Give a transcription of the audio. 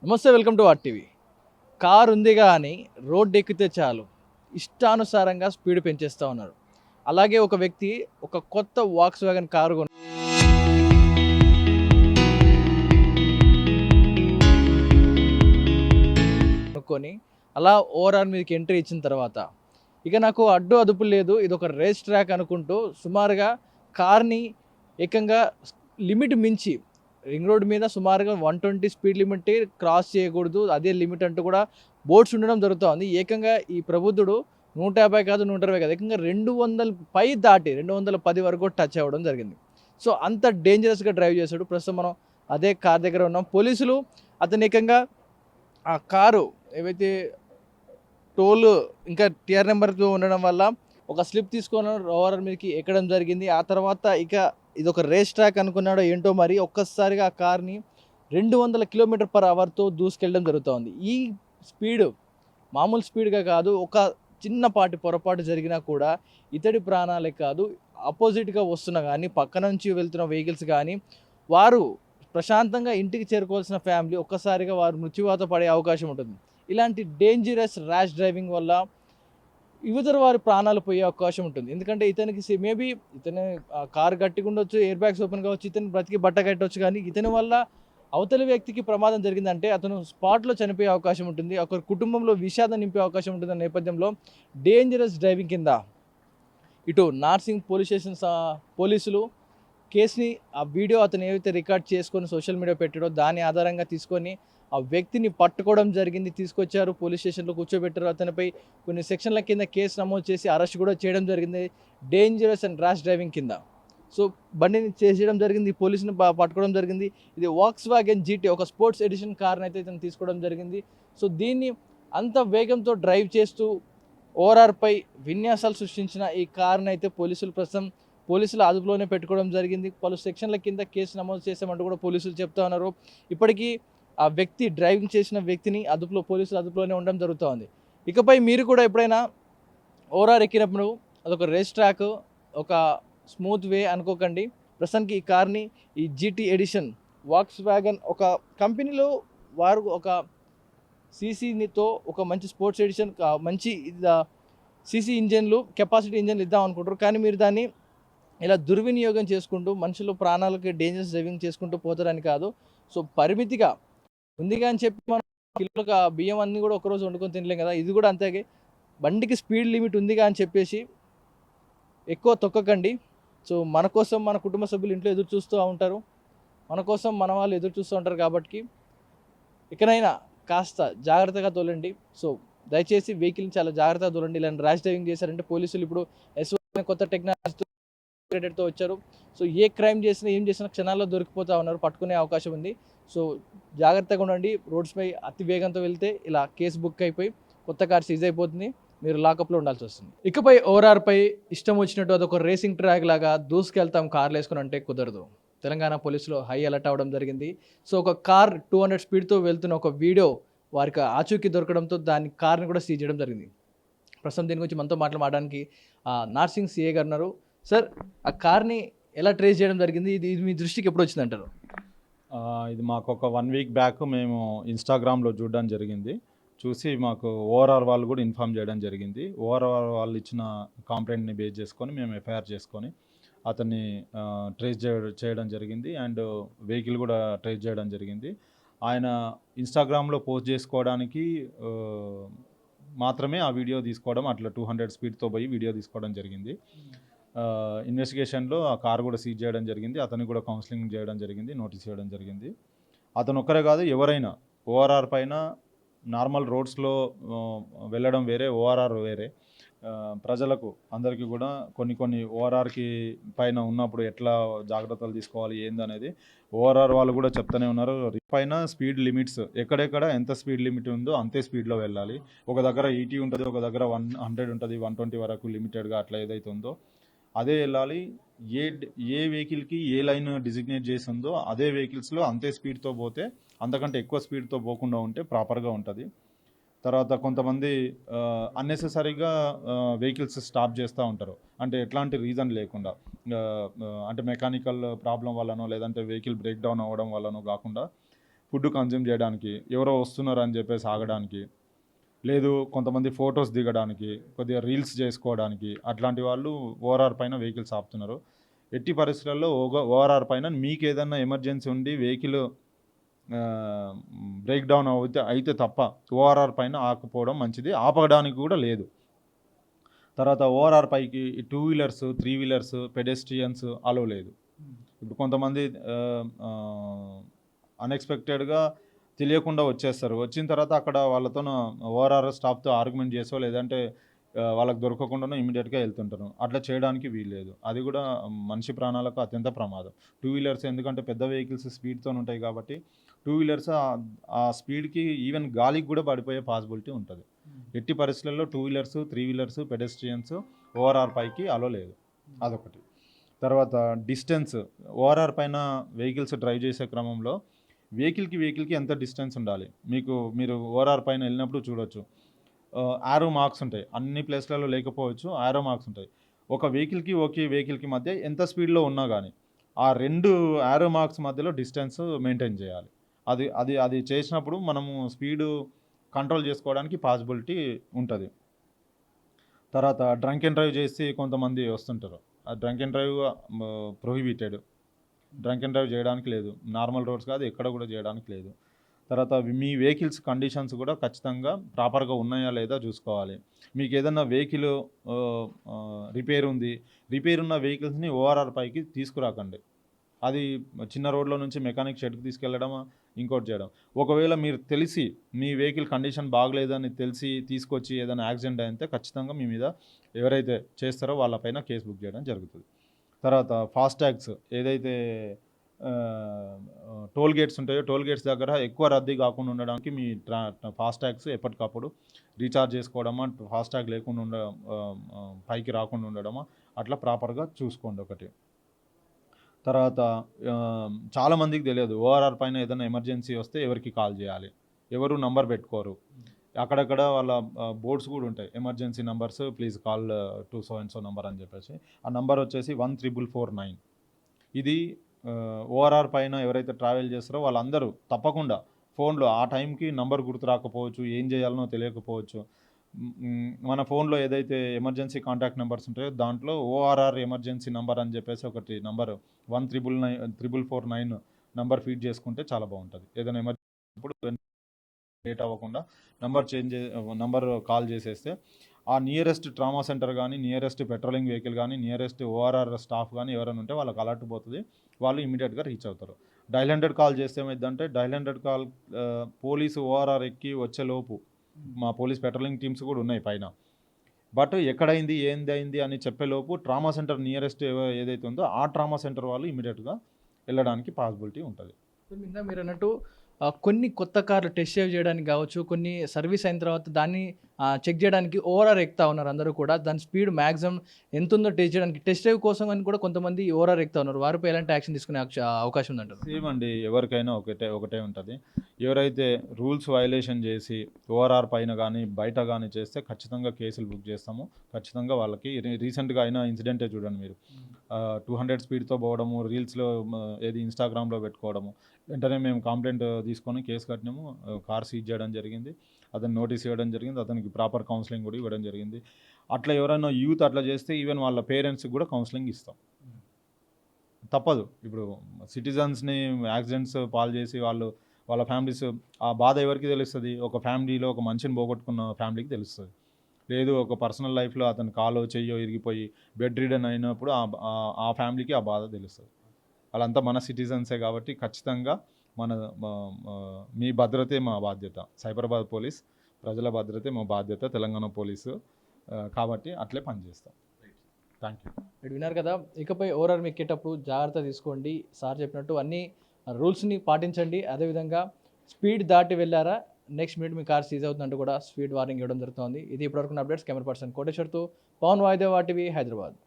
నమస్తే, welcome to RTV. Car ఉంది కానీ రోడ్డు ఎక్కితే చాలు ఇష్టానుసారంగా స్పీడ్ పెంచేస్తూ ఉన్నారు. అలాగే ఒక వ్యక్తి ఒక కొత్త వాక్స్ వ్యాగన్ కారు కొనుక్కొని అలా ఓవరాల్ మీదకి ఎంట్రీ ఇచ్చిన తర్వాత ఇక నాకు అడ్డు అదుపు లేదు, ఇది ఒక రేస్ ట్రాక్ అనుకుంటూ సుమారుగా కార్ని ఏకంగా లిమిట్ మించి రింగ్ రోడ్ మీద సుమారుగా 120 స్పీడ్ లిమిట్ క్రాస్ చేయకూడదు, అదే లిమిట్ అంటూ కూడా బోర్డ్స్ ఉండడం జరుగుతుంది. ఏకంగా ఈ ప్రబుద్ధుడు 150 కాదు, 120 కాదు, ఏకంగా 200 పై దాటి 210 వరకు టచ్ అవ్వడం జరిగింది. సో అంత డేంజరస్గా డ్రైవ్ చేశాడు. ప్రస్తుతం మనం అదే కార్ దగ్గర ఉన్నాం. పోలీసులు అతను ఏకంగా ఆ కారు ఏవైతే టోల్ ఇంకా టీఆర్ నెంబర్తో ఉండడం వల్ల ఒక స్లిప్ తీసుకొని ఓవరాల్ మీదకి ఎక్కడం జరిగింది. ఆ తర్వాత ఇక ఇది ఒక రేస్ ట్రాక్ అనుకున్నాడో ఏంటో మరి ఒక్కసారిగా ఆ కార్ని 200 km/hతో దూసుకెళ్ళడం జరుగుతోంది. ఈ స్పీడ్ మామూలు స్పీడ్గా కాదు, ఒక చిన్నపాటి పొరపాటు జరిగినా కూడా ఇతడి ప్రాణాలే కాదు, ఆపోజిట్గా వస్తున్న కానీ పక్క నుంచి వెళ్తున్న వెహికల్స్ కానీ వారు ప్రశాంతంగా ఇంటికి చేరుకోవాల్సిన ఫ్యామిలీ ఒక్కసారిగా వారు మృత్యువాత పడే అవకాశం ఉంటుంది. ఇలాంటి డేంజరస్ ర్యాష్ డ్రైవింగ్ వల్ల యువతర వారి ప్రాణాలు పోయే అవకాశం ఉంటుంది. ఎందుకంటే ఇతనికి మేబీ ఇతను కారు గట్టిగా ఉండొచ్చు, ఎయిర్ బ్యాగ్స్ ఓపెన్ కావచ్చు, ఇతను బ్రతికి బట్ట కట్టవచ్చు, కానీ ఇతని వల్ల అవతలి వ్యక్తికి ప్రమాదం జరిగిందంటే అతను స్పాట్లో చనిపోయే అవకాశం ఉంటుంది. ఒకరి కుటుంబంలో విషాదం నింపే అవకాశం ఉంటుంది. అనే నేపథ్యంలో డేంజరస్ డ్రైవింగ్ కింద ఇటు నార్సింగ్ పోలీస్ స్టేషన్ పోలీసులు కేసుని ఆ వీడియో అతను ఏవైతే రికార్డ్ చేసుకొని సోషల్ మీడియా పెట్టాడో దాని ఆధారంగా తీసుకొని ఆ వ్యక్తిని పట్టుకోవడం జరిగింది. తీసుకొచ్చారు, పోలీస్ స్టేషన్లో కూర్చోబెట్టారు. అతనిపై కొన్ని సెక్షన్ల కింద కేసు నమోదు చేసి అరెస్ట్ కూడా చేయడం జరిగింది, డేంజరస్ అండ్ ర్యాష్ డ్రైవింగ్ కింద. సో బండిని చేసేయడం జరిగింది, పోలీసుని పట్టుకోవడం జరిగింది. ఇది వాక్స్ వ్యాగన్ జీటీ, ఒక స్పోర్ట్స్ ఎడిషన్ కార్ని అయితే ఇతను తీసుకోవడం జరిగింది. సో దీన్ని అంత వేగంతో డ్రైవ్ చేస్తూ ఓఆర్ఆర్పై విన్యాసాలు సృష్టించిన ఈ కార్ని అయితే పోలీసులు అదుపులోనే పెట్టుకోవడం జరిగింది. పలు సెక్షన్ల కింద కేసు నమోదు చేశామంటూ కూడా పోలీసులు చెప్తా ఉన్నారు. ఇప్పటికీ ఆ వ్యక్తి డ్రైవింగ్ చేసిన వ్యక్తిని పోలీసులు అదుపులోనే ఉండడం జరుగుతోంది. ఇకపై మీరు కూడా ఎప్పుడైనా ఓఆర్ఆర్ ఎక్కినప్పుడు అదొక రేస్ ట్రాక్, ఒక స్మూత్ వే అనుకోకండి. ప్రస్తుతానికి ఈ కార్ని, ఈ జీటీ ఎడిషన్ వాక్స్ వ్యాగన్ ఒక కంపెనీలో వారు ఒక సీసీతో ఒక మంచి స్పోర్ట్స్ ఎడిషన్ మంచి సీసీ ఇంజన్లు, కెపాసిటీ ఇంజన్లు ఇద్దాం అనుకుంటారు. కానీ మీరు దాన్ని ఇలా దుర్వినియోగం చేసుకుంటూ మనుషులు ప్రాణాలకి డేంజరస్ డ్రైవింగ్ చేసుకుంటూ పోతారని కాదు. సో పరిమితిగా ఉందిగా అని చెప్పి మనం కిలోల బియ్యం అన్నీ కూడా ఒకరోజు వండుకొని తినలేం కదా. ఇది కూడా అంతే, బండికి స్పీడ్ లిమిట్ ఉందిగా అని చెప్పేసి ఎక్కువ తొక్కకండి. సో మన కోసం మన కుటుంబ సభ్యులు ఇంట్లో ఎదురు చూస్తూ ఉంటారు, మన కోసం మన వాళ్ళు ఎదురు చూస్తూ ఉంటారు. కాబట్టి ఇకనైనా కాస్త జాగ్రత్తగా తోలండి. సో దయచేసి వెహికల్ని చాలా జాగ్రత్తగా తోలండి. ఇలాంటి ర్యాష్ డ్రైవింగ్ చేశారంటే పోలీసులు ఇప్పుడు కొత్త టెక్నాలజీతో వచ్చారు. సో ఏ క్రైమ్ చేసినా ఏం చేసినా క్షణాల్లో దొరికిపోతూ ఉన్నారు, పట్టుకునే అవకాశం ఉంది. సో జాగ్రత్తగా ఉండండి. రోడ్స్పై అతి వేగంతో వెళ్తే ఇలా కేసు బుక్ అయిపోయి కొత్త కార్ సీజ్ అయిపోతుంది, మీరు లాకప్లో ఉండాల్సి వస్తుంది. ఇకపై ఓఆర్ఆర్పై ఇష్టం వచ్చినట్టు అదొక రేసింగ్ ట్రాక్ లాగా దూసుకెళ్తాం కార్లు వేసుకుని అంటే కుదరదు. తెలంగాణ పోలీసులు హై అలర్ట్ అవ్వడం జరిగింది. సో ఒక కార్ 200 స్పీడ్తో వెళ్తున్న ఒక వీడియో వారికి ఆచూకీ దొరకడంతో దాని కార్ని కూడా సీజ్ చేయడం జరిగింది. ప్రస్తుతం దీని గురించి మనతో మాట్లాడడానికి నార్సింగ్ సిఏ గారు ఉన్నారు. సార్, ఆ కార్ని ఎలా ట్రేస్ చేయడం జరిగింది, ఇది మీ దృష్టికి ఎప్పుడు వచ్చిందంటారు? ఇది మాకు ఒక 1 వీక్ బ్యాక్ మేము ఇన్స్టాగ్రామ్లో చూడడం జరిగింది. చూసి మాకు ఓఆర్ఆర్ వాళ్ళు కూడా ఇన్ఫామ్ చేయడం జరిగింది. ఓఆర్ఆర్ వాళ్ళు ఇచ్చిన కంప్లైంట్ని బేస్ చేసుకొని మేము ఎఫ్ఐఆర్ చేసుకొని అతన్ని ట్రేస్ చేయడం జరిగింది. అండ్ వెహికల్ కూడా ట్రేస్ చేయడం జరిగింది. ఆయన ఇన్స్టాగ్రామ్లో పోస్ట్ చేసుకోవడానికి మాత్రమే ఆ వీడియో తీసుకోవడం, అట్లా 200 స్పీడ్తో పోయి వీడియో తీసుకోవడం జరిగింది. ఇన్వెస్టిగేషన్లో ఆ కార్ కూడా సీజ్ చేయడం జరిగింది. అతనికి కూడా కౌన్సిలింగ్ చేయడం జరిగింది, నోటీస్ చేయడం జరిగింది. అతను ఒక్కరే కాదు, ఎవరైనా ఓఆర్ఆర్ పైన నార్మల్ రోడ్స్లో వెళ్ళడం వేరే, ఓఆర్ఆర్ వేరే. ప్రజలకు అందరికీ కూడా కొన్ని ఓఆర్ఆర్కి పైన ఉన్నప్పుడు ఎట్లా జాగ్రత్తలు తీసుకోవాలి ఏందనేది ఓఆర్ఆర్ వాళ్ళు కూడా చెప్తూనే ఉన్నారు. పైన స్పీడ్ లిమిట్స్ ఎక్కడెక్కడ ఎంత స్పీడ్ లిమిట్ ఉందో అంతే స్పీడ్లో వెళ్ళాలి. ఒక దగ్గర 80 ఉంటుంది, ఒక దగ్గర 100 ఉంటుంది, 120 వరకు లిమిటెడ్గా అట్లా ఏదైతే ఉందో అదే వెళ్ళాలి. ఏ వెహికల్కి ఏ లైన్ డిజిగ్నేట్ చేసి ఉందో అదే వెహికల్స్లో అంతే స్పీడ్తో పోతే, అంతకంటే ఎక్కువ స్పీడ్తో పోకుండా ఉంటే ప్రాపర్గా ఉంటుంది. తర్వాత కొంతమంది అన్నెసెసరీగా వెహికల్స్ స్టాప్ చేస్తూ ఉంటారు, అంటే ఎట్లాంటి రీజన్ లేకుండా, అంటే మెకానికల్ ప్రాబ్లం వల్లనో లేదంటే వెహికల్ బ్రేక్ డౌన్ అవ్వడం వల్లనో కాకుండా ఫుడ్ కన్జ్యూమ్ చేయడానికి, ఎవరో వస్తున్నారు అని చెప్పేసి ఆగడానికి, లేదు కొంతమంది ఫొటోస్ దిగడానికి, కొద్దిగా రీల్స్ చేసుకోవడానికి, అట్లాంటి వాళ్ళు ఓఆర్ఆర్ పైన వెహికల్స్ ఆపుతున్నారు. ఎట్టి పరిస్థితుల్లో ఓఆర్ఆర్ పైన మీకు ఏదైనా ఎమర్జెన్సీ ఉండి వెహికల్ బ్రేక్ డౌన్ అయితే తప్ప ఓఆర్ఆర్ పైన ఆకపోవడం మంచిది, ఆపడానికి కూడా లేదు. తర్వాత ఓఆర్ఆర్ పైకి 2 వీలర్స్ 3 వీలర్స్ పెడెస్ట్రియన్స్ అలో లేదు. ఇప్పుడు కొంతమంది అన్ఎక్స్పెక్టెడ్గా తెలియకుండా వచ్చేస్తారు. వచ్చిన తర్వాత అక్కడ వాళ్ళతో ఓఆర్ఆర్ స్టాఫ్తో ఆర్గ్యుమెంట్ చేసో లేదంటే వాళ్ళకి దొరకకుండానో ఇమీడియట్గా వెళ్తుంటారు. అట్లా చేయడానికి వీల్లేదు. అది కూడా మనిషి ప్రాణాలకు అత్యంత ప్రమాదం. 2 వీలర్స్ ఎందుకంటే పెద్ద వెహికల్స్ స్పీడ్తో ఉంటాయి కాబట్టి 2 వీలర్స్ ఆ స్పీడ్కి ఈవెన్ గాలికి కూడా పడిపోయే పాసిబిలిటీ ఉంటుంది. ఎట్టి పరిస్థితుల్లో 2 వీలర్స్ 3 వీలర్స్ పెడెస్ట్రియన్స్ ఓఆర్ఆర్ పైకి అలో లేదు. అదొకటి. తర్వాత డిస్టెన్స్, ఓఆర్ఆర్ పైన వెహికల్స్ డ్రైవ్ చేసే క్రమంలో వెహికల్కి ఎంత డిస్టెన్స్ ఉండాలి. మీరు ఓఆర్ఆర్ పైన వెళ్ళినప్పుడు చూడొచ్చు, యారో మార్క్స్ ఉంటాయి. అన్ని ప్లేస్లలో లేకపోవచ్చు, యారో మార్క్స్ ఉంటాయి. ఒక వెహికల్కి మధ్య ఎంత స్పీడ్లో ఉన్నా కానీ ఆ 2 యారో మార్క్స్ మధ్యలో డిస్టెన్స్ మెయింటైన్ చేయాలి. అది చేసినప్పుడు మనము స్పీడు కంట్రోల్ చేసుకోవడానికి పాసిబిలిటీ ఉంటుంది. తర్వాత డ్రంక్ అండ్ డ్రైవ్ చేసి కొంతమంది వస్తుంటారు. ఆ drunk and drive prohibited. Drunk and drive చేయడానికి లేదు. నార్మల్ రోడ్స్ కాదు, ఎక్కడ కూడా చేయడానికి లేదు. తర్వాత మీ వెహికల్స్ కండిషన్స్ కూడా ఖచ్చితంగా ప్రాపర్గా ఉన్నాయా లేదా చూసుకోవాలి. మీకు ఏదైనా వెహికల్ రిపేర్ ఉన్న వెహికల్స్ని ఓఆర్ఆర్ పైకి తీసుకురాకండి. అది చిన్న రోడ్లో నుంచి మెకానిక్ షెడ్కి తీసుకెళ్ళడమా, ఇంకోటి చేయడం. ఒకవేళ మీరు తెలిసి మీ వెహికల్ కండిషన్ బాగలేదని తెలిసి తీసుకొచ్చి ఏదైనా యాక్సిడెంట్ అయితే ఖచ్చితంగా మీ మీద ఎవరైతే చేస్తారో వాళ్ళపైన కేసు బుక్ చేయడం జరుగుతుంది. తర్వాత ఫాస్టాగ్స్ ఏదైతే టోల్ గేట్స్ ఉంటాయో టోల్ గేట్స్ దగ్గర ఎక్కువ రద్దీ కాకుండా ఉండడానికి మీ ఫాస్టాగ్స్ ఎప్పటికప్పుడు రీఛార్జ్ చేసుకోవడమా, ఫాస్టాగ్ లేకుండా పైకి రాకుండా ఉండడమా అట్లా ప్రాపర్గా చూసుకోండి ఒకటి. తర్వాత చాలామందికి తెలియదు ఓఆర్ఆర్ పైన ఏదైనా ఎమర్జెన్సీ వస్తే ఎవరికి కాల్ చేయాలి, ఎవరు నంబర్ పెట్టుకోరు. అక్కడక్కడ వాళ్ళ బోర్డ్స్ కూడా ఉంటాయి, emergency numbers please call to so and so number అని చెప్పేసి. ఆ నంబర్ వచ్చేసి 14449. ఇది ఓఆర్ఆర్ పైన ఎవరైతే ట్రావెల్ చేస్తారో వాళ్ళందరూ తప్పకుండా ఫోన్లో ఆ టైంకి నంబర్ గుర్తు రాకపోవచ్చు, ఏం చేయాలనో తెలియకపోవచ్చు. మన ఫోన్లో ఏదైతే ఎమర్జెన్సీ కాంటాక్ట్ నెంబర్స్ ఉంటాయో దాంట్లో ఓఆర్ఆర్ ఎమర్జెన్సీ నెంబర్ అని చెప్పేసి ఒకటి నంబర్ 14449 నంబర్ ఫీడ్ చేసుకుంటే చాలా బాగుంటుంది. ఏదైనా ఎమర్జెన్సీ ఇప్పుడు లేట్ అవ్వకుండా నంబర్ కాల్ చేసేస్తే ఆ నియరెస్ట్ ట్రామా సెంటర్ కానీ, నియరెస్ట్ పెట్రోలింగ్ వెహికల్ కానీ, నియరెస్ట్ ఓఆర్ఆర్ స్టాఫ్ కానీ ఎవరైనా ఉంటే వాళ్ళకి అలర్ట్ పోతుంది, వాళ్ళు ఇమీడియట్గా రీచ్ అవుతారు. డయల్ 100 కాల్ చేస్తే ఏమైందంటే డయల్ 100 కాల్ పోలీసు ఓఆర్ఆర్ ఎక్కి వచ్చేలోపు మా పోలీస్ పెట్రోలింగ్ టీమ్స్ కూడా ఉన్నాయి పైన, బట్ ఎక్కడైంది ఏందైంది అని చెప్పేలోపు ట్రామా సెంటర్ నియరెస్ట్ ఏదైతే ఉందో ఆ ట్రామా సెంటర్ వాళ్ళు ఇమీడియట్గా వెళ్ళడానికి పాసిబిలిటీ ఉంటుంది. మీరు అన్నట్టు కొన్ని కొత్త కార్లు టెస్ట్ డ్రైవ్ చేయడానికి కావచ్చు, కొన్ని సర్వీస్ అయిన తర్వాత దాన్ని చెక్ చేయడానికి ఓఆర్ఆర్ ఎక్కుతా ఉన్నారు అందరూ కూడా. దాని స్పీడ్ మ్యాక్సిమం ఎంత ఉందో టెస్ట్ చేయడానికి టెస్ట్ డ్రైవ్ కోసం అని కూడా కొంతమంది ఓఆర్ఆర్ ఎక్కుతా ఉన్నారు. వారిపై ఎలాంటి యాక్షన్ తీసుకునే అవకాశం ఉందంటారు? సేమ్ అండి, ఎవరికైనా ఒకటే ఉంటుంది. ఎవరైతే రూల్స్ వైలేషన్ చేసి ఓఆర్ఆర్ పైన కానీ బయట కానీ చేస్తే ఖచ్చితంగా కేసులు బుక్ చేస్తాము. ఖచ్చితంగా వాళ్ళకి రీసెంట్గా అయిన ఇన్సిడెంటే చూడండి మీరు, 200 స్పీడ్తో పోవడము, రీల్స్లో ఏది ఇన్స్టాగ్రామ్లో పెట్టుకోవడము, వెంటనే మేము కంప్లైంట్ తీసుకొని కేసు కట్టినాము, కార్ సీజ్ చేయడం జరిగింది, అతను నోటీస్ ఇవ్వడం జరిగింది, అతనికి ప్రాపర్ కౌన్సిలింగ్ కూడా ఇవ్వడం జరిగింది. అట్లా ఎవరైనా యూత్ అట్లా చేస్తే ఈవెన్ వాళ్ళ పేరెంట్స్కి కూడా కౌన్సిలింగ్ ఇస్తాం. తప్పదు. ఇప్పుడు సిటిజన్స్ని యాక్సిడెంట్స్ పాలు చేసి వాళ్ళ ఫ్యామిలీస్ ఆ బాధ ఎవరికి తెలుస్తుంది? ఒక ఫ్యామిలీలో ఒక మనిషిని పోగొట్టుకున్న ఫ్యామిలీకి తెలుస్తుంది. లేదు ఒక పర్సనల్ లైఫ్లో అతను కాలో చెయ్యో ఇరిగిపోయి బెడ్ రిడన్ అయినప్పుడు ఆ ఫ్యామిలీకి ఆ బాధ తెలుస్తుంది. వాళ్ళంతా మన సిటిజన్సే కాబట్టి ఖచ్చితంగా మీ భద్రతే మా బాధ్యత. సైబరాబాద్ పోలీస్ ప్రజల భద్రతే మా బాధ్యత, తెలంగాణ పోలీసు కాబట్టి అట్లే పనిచేస్తాం. Thank you. మీరు విన్నారు కదా, ఇకపై ఓఆర్ఆర్ ఎక్కేటప్పుడు జాగ్రత్త తీసుకోండి. సార్ చెప్పినట్టు అన్ని రూల్స్ని పాటించండి. అదేవిధంగా స్పీడ్ దాటి వెళ్ళారా నెక్స్ట్ మినిట్ మీ కార్ సీజ్ అవుతుందంటూ కూడా స్పీడ్ వార్నింగ్ ఇవ్వడం జరుగుతుంది. ఇది ఇప్పటివరకు అప్డేట్స్. కెమెరా పర్సన్ కోటేశ్వర్తో పవన్ వాయిదేవా టీవీ, హైదరాబాద్.